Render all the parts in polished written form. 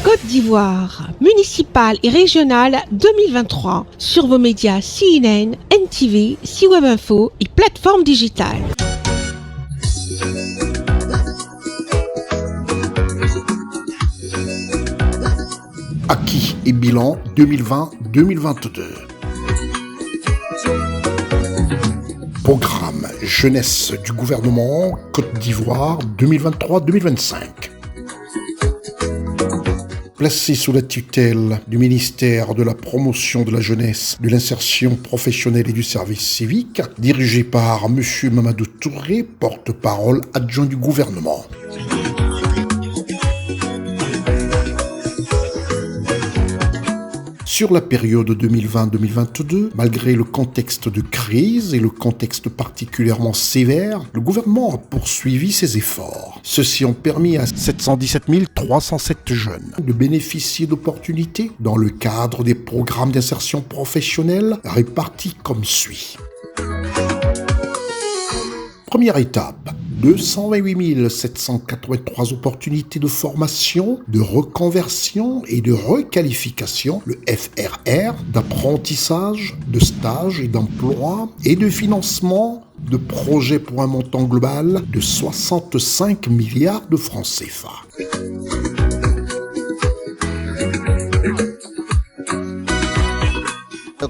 Côte d'Ivoire, municipale et régionale 2023 sur vos médias CNN, NTV, C-Web Info et plateformes digitales. Acquis et bilan 2020-2022. Programme jeunesse du gouvernement Côte d'Ivoire 2023-2025. Placé sous la tutelle du ministère de la Promotion de la Jeunesse, de l'Insertion professionnelle et du Service civique, dirigé par M. Mamadou Touré, porte-parole adjoint du gouvernement. Sur la période 2020-2022, malgré le contexte de crise et le contexte particulièrement sévère, le gouvernement a poursuivi ses efforts. Ceux-ci ont permis à 717 307 jeunes de bénéficier d'opportunités dans le cadre des programmes d'insertion professionnelle répartis comme suit. Première étape, 228 783 opportunités de formation, de reconversion et de requalification, le FRR, d'apprentissage, de stage et d'emploi et de financement de projets pour un montant global de 65 milliards de francs CFA.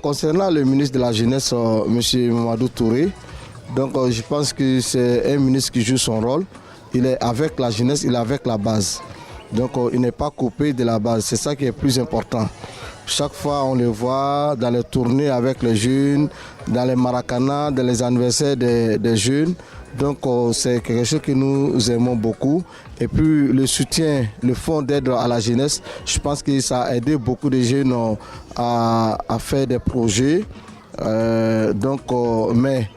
Concernant le ministre de la Jeunesse, M. Mamadou Touré, donc je pense que c'est un ministre qui joue son rôle. Il est avec la jeunesse, il est avec la base. Donc il n'est pas coupé de la base, c'est ça qui est plus important. Chaque fois on le voit dans les tournées avec les jeunes, dans les maracanas, dans les anniversaires des jeunes. Donc c'est quelque chose que nous aimons beaucoup. Et puis le soutien, le fonds d'aide à la jeunesse, je pense que ça a aidé beaucoup de jeunes à faire des projets. Mais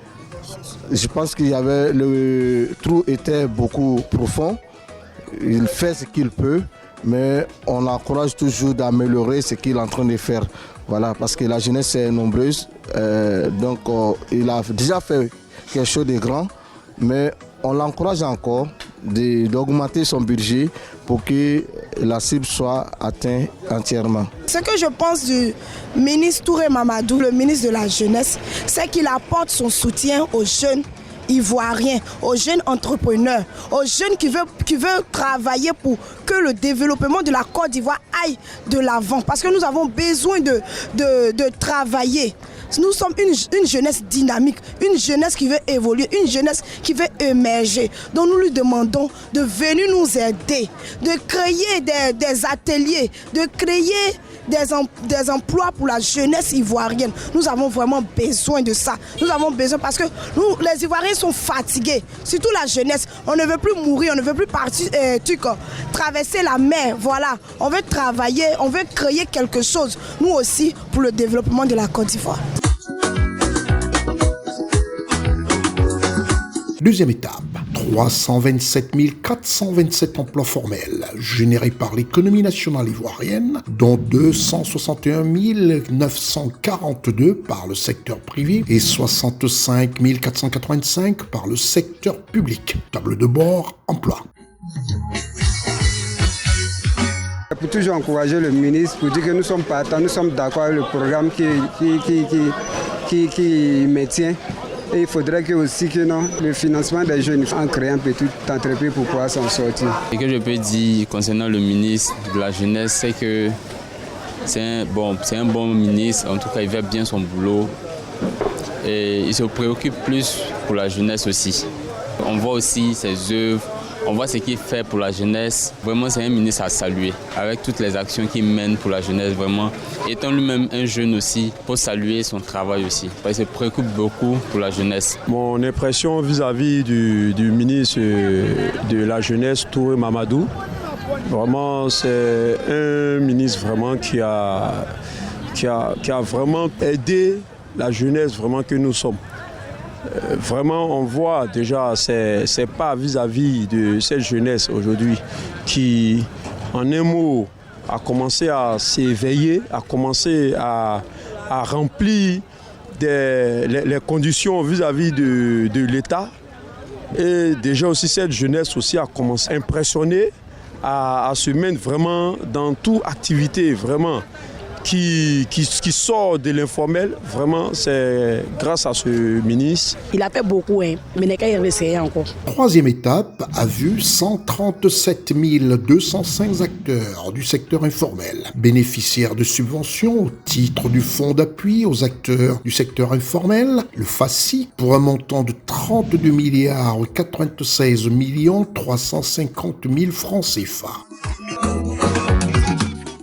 je pense qu'il y avait le trou était beaucoup profond. Il fait ce qu'il peut, mais on l'encourage toujours d'améliorer ce qu'il est en train de faire. Voilà, parce que la jeunesse est nombreuse. Il a déjà fait quelque chose de grand, mais on l'encourage encore d'augmenter son budget pour que la cible soit atteinte entièrement. Ce que je pense du ministre Touré Mamadou, le ministre de la Jeunesse, c'est qu'il apporte son soutien aux jeunes ivoiriens, aux jeunes entrepreneurs, aux jeunes qui veulent travailler pour que le développement de la Côte d'Ivoire aille de l'avant. Parce que nous avons besoin de travailler. Nous sommes une jeunesse dynamique, une jeunesse qui veut évoluer, une jeunesse qui veut émerger. Donc nous lui demandons de venir nous aider, de créer des ateliers, de créer des emplois pour la jeunesse ivoirienne. Nous avons vraiment besoin de ça. Nous avons besoin parce que nous, les Ivoiriens sont fatigués, surtout la jeunesse. On ne veut plus mourir, on ne veut plus traverser la mer. Voilà, on veut travailler, on veut créer quelque chose, nous aussi, pour le développement de la Côte d'Ivoire. Deuxième étape, 327 427 emplois formels générés par l'économie nationale ivoirienne, dont 261 942 par le secteur privé et 65 485 par le secteur public. Table de bord, emploi. Pour toujours encourager le ministre, pour dire que nous sommes partants, nous sommes d'accord avec le programme qui maintient. Et il faudrait aussi que le financement des jeunes en créant une petite entreprise pour pouvoir s'en sortir. Ce que je peux dire concernant le ministre de la Jeunesse, c'est que c'est un bon ministre. En tout cas, il fait bien son boulot. Et il se préoccupe plus pour la jeunesse aussi. On voit aussi ses œuvres. On voit ce qu'il fait pour la jeunesse. Vraiment, c'est un ministre à saluer. Avec toutes les actions qu'il mène pour la jeunesse, vraiment. Étant lui-même un jeune aussi, pour saluer son travail aussi. Parce qu'il se préoccupe beaucoup pour la jeunesse. Mon impression vis-à-vis du ministre de la Jeunesse, Touré Mamadou, vraiment, c'est un ministre vraiment qui a vraiment aidé la jeunesse vraiment que nous sommes. Vraiment, on voit déjà ses pas vis-à-vis de cette jeunesse aujourd'hui qui, en un mot, a commencé à s'éveiller, a commencé à remplir les conditions vis-à-vis de l'État. Et déjà aussi, cette jeunesse aussi a commencé à impressionner à se mettre vraiment dans toute activité vraiment qui sort de l'informel. Vraiment, c'est grâce à ce ministre. Il a fait beaucoup, mais il n'est qu'à y réessayer encore. Troisième étape a vu 137 205 acteurs du secteur informel, bénéficiaires de subventions au titre du fonds d'appui aux acteurs du secteur informel, le FACI, pour un montant de 32 milliards 96 350 000 francs CFA.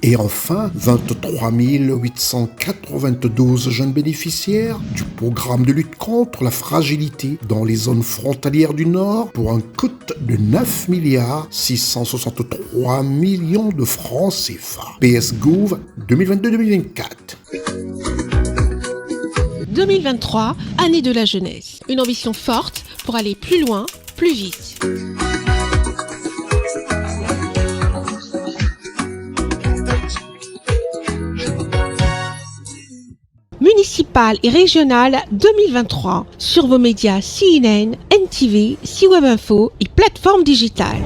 Et enfin, 23 892 jeunes bénéficiaires du programme de lutte contre la fragilité dans les zones frontalières du Nord pour un coût de 9 663 millions de francs CFA. PS Gouv 2022-2024. 2023, année de la jeunesse. Une ambition forte pour aller plus loin, plus vite. Municipal et régional 2023 sur vos médias CNN, NTV, CWeb Info et plateformes digitales.